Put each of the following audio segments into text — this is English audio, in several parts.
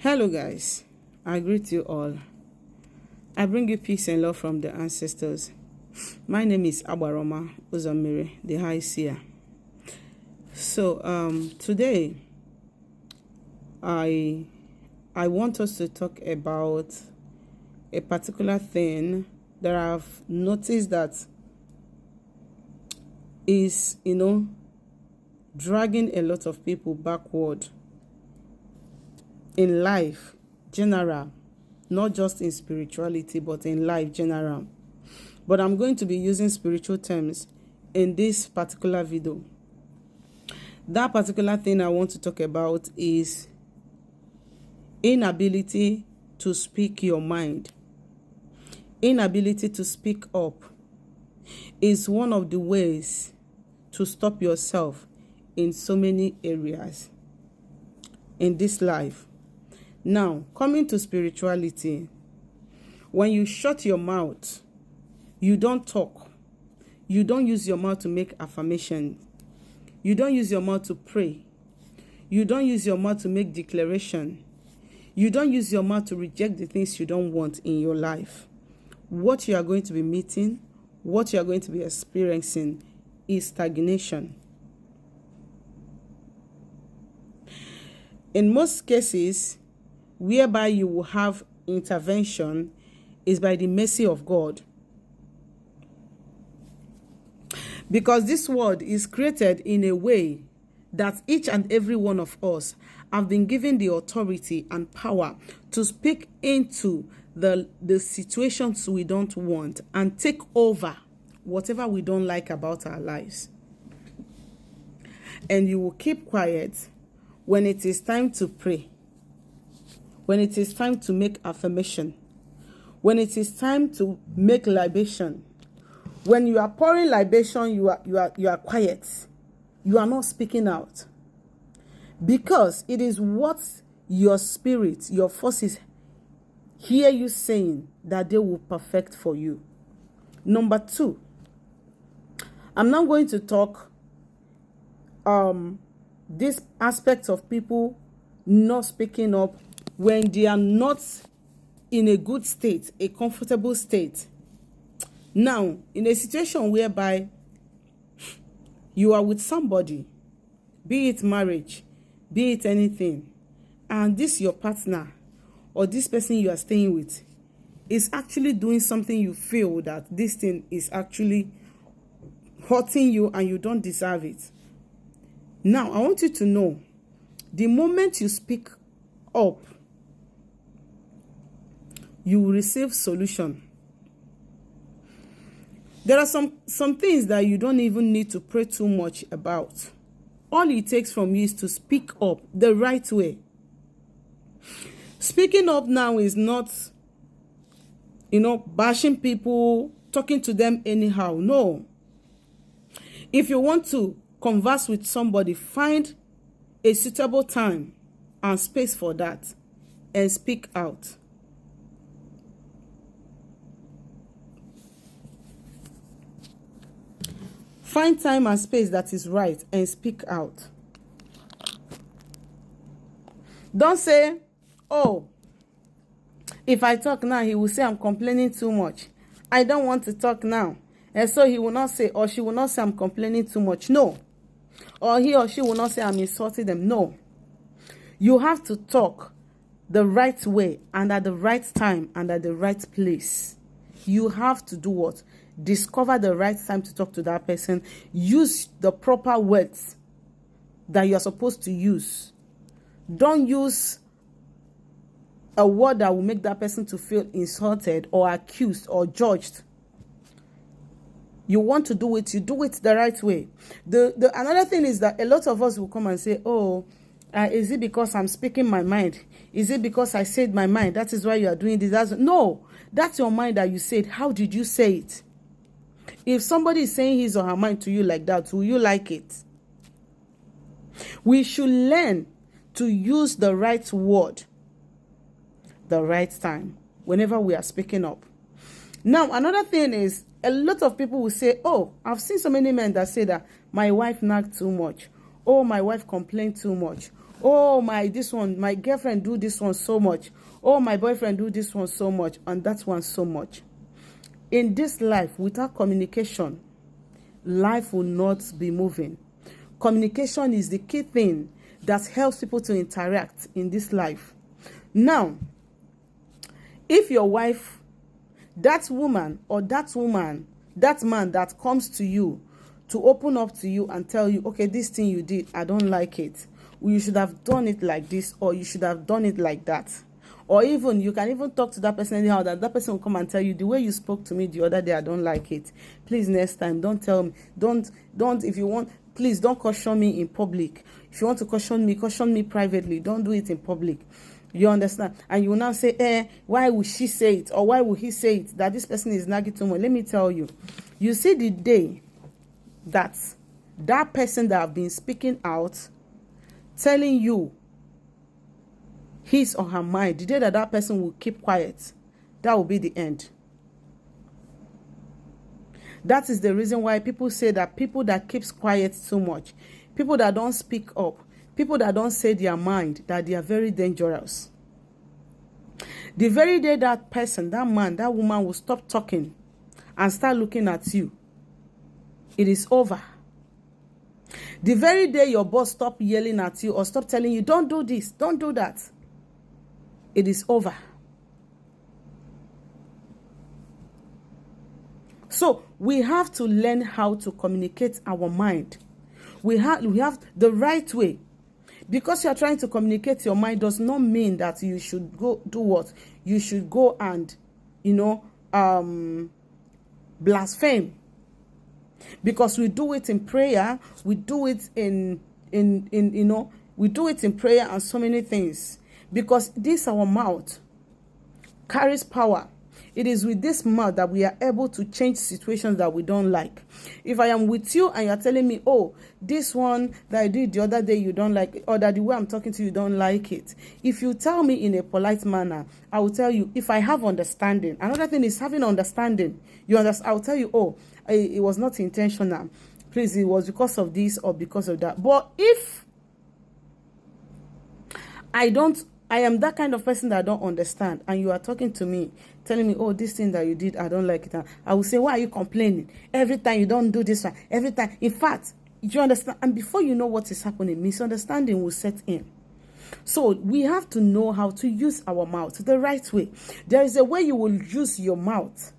Hello guys, I greet you all. I bring you peace and love from the ancestors. My name is Abaroma Uzamiri, the High Seer. So today I want us to talk about a particular thing that I've noticed that is, dragging a lot of people backward in life general, not just in spirituality but in life general. But I'm going to be using spiritual terms in this particular video. That particular thing I want to talk about is inability to speak your mind. Inability to speak up is one of the ways to stop yourself in so many areas in this life. Now, coming to spirituality, when you shut your mouth, you don't talk. You don't use your mouth to make affirmation. You don't use your mouth to pray. You don't use your mouth to make declaration. You don't use your mouth to reject the things you don't want in your life. What you are going to be meeting, what you are going to be experiencing is stagnation. In most cases, whereby you will have intervention is by the mercy of God. Because this world is created in a way that each and every one of us have been given the authority and power to speak into the situations we don't want and take over whatever we don't like about our lives. And you will keep quiet when it is time to pray, when it is time to make affirmation, when it is time to make libation. When you are pouring libation, you are quiet. You are not speaking out. Because it is what your spirit, your forces hear you saying that they will perfect for you. Number 2, I'm now going to talk this aspect of people not speaking up when they are not in a good state, a comfortable state. Now, in a situation whereby you are with somebody, be it marriage, be it anything, and this your partner or this person you are staying with is actually doing something you feel that this thing is actually hurting you and you don't deserve it. Now, I want you to know, the moment you speak up, you will receive solution. There are some things that you don't even need to pray too much about. All it takes from you is to speak up the right way. Speaking up now is not, bashing people, talking to them anyhow. No. If you want to converse with somebody, find a suitable time and space for that and speak out. Find time and space that is right and speak out. Don't say, oh, if I talk now, he will say I'm complaining too much. I don't want to talk now. And so he will not say, or she will not say I'm complaining too much. No. Or he or she will not say I'm insulting them. No. You have to talk the right way and at the right time and at the right place. You have to do what? Discover the right time to talk to that person. Use the proper words that you're supposed to use. Don't use a word that will make that person to feel insulted or accused or judged. You want to do it, you do it the right way. The another thing is that a lot of us will come and say, oh, is it because I'm speaking my mind? Is it because I said my mind? That is why you are doing this. No, that's your mind that you said. How did you say it? If somebody is saying his or her mind to you like that, will you like it? We should learn to use the right word, the right time, whenever we are speaking up. Now, another thing is, a lot of people will say, oh, I've seen so many men that say that my wife nagged too much. Oh, my wife complained too much. Oh, my girlfriend do this one so much. Oh, my boyfriend do this one so much, and that one so much. In this life, without communication, life will not be moving. Communication is the key thing that helps people to interact in this life. Now, if your wife, that woman or that woman, that man that comes to you to open up to you and tell you, okay, this thing you did, I don't like it. You should have done it like this, or you should have done it like that. Or even, you can even talk to that person anyhow, that person will come and tell you, the way you spoke to me the other day, I don't like it. Please, next time, don't tell me. Don't, if you want, please don't caution me in public. If you want to caution me privately. Don't do it in public. You understand? And you will now say, why would she say it? Or why would he say it? That this person is nagging too much. Let me tell you. You see, the day that that person that have been speaking out, telling you his or her mind, the day that that person will keep quiet, that will be the end. That is the reason why people say that people that keeps quiet too much, people that don't speak up, people that don't say their mind, that they are very dangerous. The very day that person, that man, that woman will stop talking and start looking at you, it is over. The very day your boss stop yelling at you or stop telling you, don't do this, don't do that, it is over. So we have to learn how to communicate our mind. We have the right way. Because you are trying to communicate your mind does not mean that you should go do what? You should go and, blaspheme. Because we do it in prayer, we do it we do it in prayer and so many things. Because this, our mouth, carries power. It is with this mouth that we are able to change situations that we don't like. If I am with you and you're telling me, oh, this one that I did the other day, you don't like it, or that the way I'm talking to you, don't like it. If you tell me in a polite manner, I will tell you, if I have understanding. Another thing is having understanding. You understand? I'll tell you, oh, it was not intentional. Please, it was because of this or because of that. But if I am that kind of person that I don't understand, and you are talking to me, telling me, oh, this thing that you did, I don't like it. I will say, why are you complaining? Every time you don't do this one, every time. In fact, you understand? And before you know what is happening, misunderstanding will set in. So we have to know how to use our mouth the right way. There is a way you will use your mouth,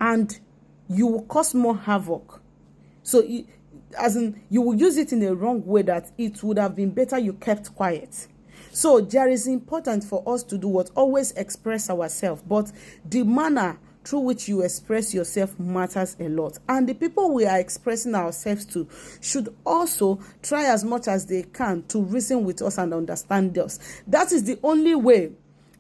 and you will cause more havoc. So as in, you will use it in a wrong way that it would have been better you kept quiet. So there is important for us to do what? Always express ourselves. But the manner through which you express yourself matters a lot. And the people we are expressing ourselves to should also try as much as they can to reason with us and understand us. That is the only way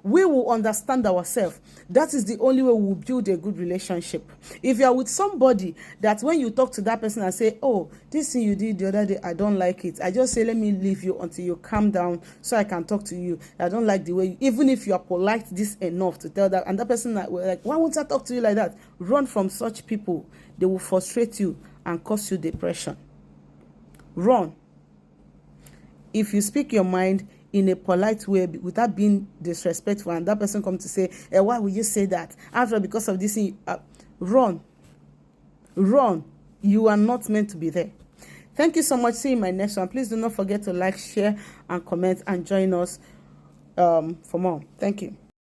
we will understand ourselves. That is the only way we will build a good relationship. If you are with somebody that when you talk to that person and say, oh, this thing you did the other day, I don't like it. I just say, let me leave you until you calm down so I can talk to you. I don't like the way you, even if you are polite this enough to tell that, and that person like, why won't I talk to you like that? Run from such people. They will frustrate you and cause you depression. Run. If you speak your mind in a polite way without being disrespectful, and that person comes to say, why will you say that? After, because of this thing, run. You are not meant to be there. Thank you so much. See you in my next one. Please do not forget to like, share, and comment, and join us for more. Thank you.